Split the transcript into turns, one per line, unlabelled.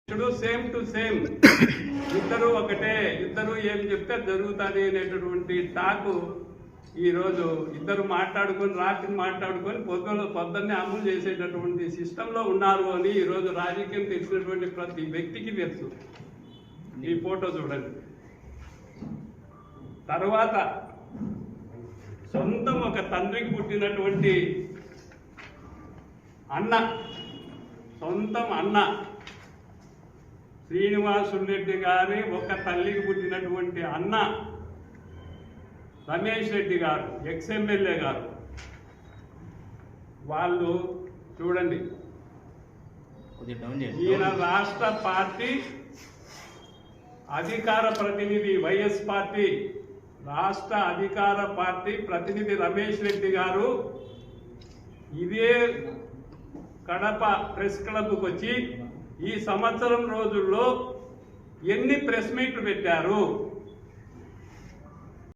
Same to same ఇద్దరు ఒకటే, ఇద్దరు ఏం చెప్తే జరుగుతుంది అనేటటువంటి టాకు ఈరోజు ఇద్దరు మాట్లాడుకొని రాత్రి మాట్లాడుకొని పొద్దున్నే అమలు చేసేటటువంటి సిస్టంలో ఉన్నారు అని ఈరోజు రాజకీయం తెలిసినటువంటి ప్రతి వ్యక్తికి తెలుసు. ఈ ఫోటో చూడండి. తర్వాత సొంతం ఒక తండ్రికి పుట్టినటువంటి అన్న, సొంతం అన్న శ్రీనివాసురెడ్డి గారి ఒక తల్లికి పుట్టినటువంటి అన్న రమేష్ రెడ్డి గారు, ఎక్స్ఎమ్మెల్యే గారు, వాళ్ళు చూడండి. ఈయన రాష్ట్ర పార్టీ అధికార ప్రతినిధి, వైఎస్ పార్టీ రాష్ట్ర అధికార పార్టీ ప్రతినిధి రమేష్ రెడ్డి గారు ఇదే కడప ప్రెస్ క్లబ్కి వచ్చి ఈ సంవత్సరం రోజుల్లో ఎన్ని ప్రెస్ మీట్లు పెట్టారు,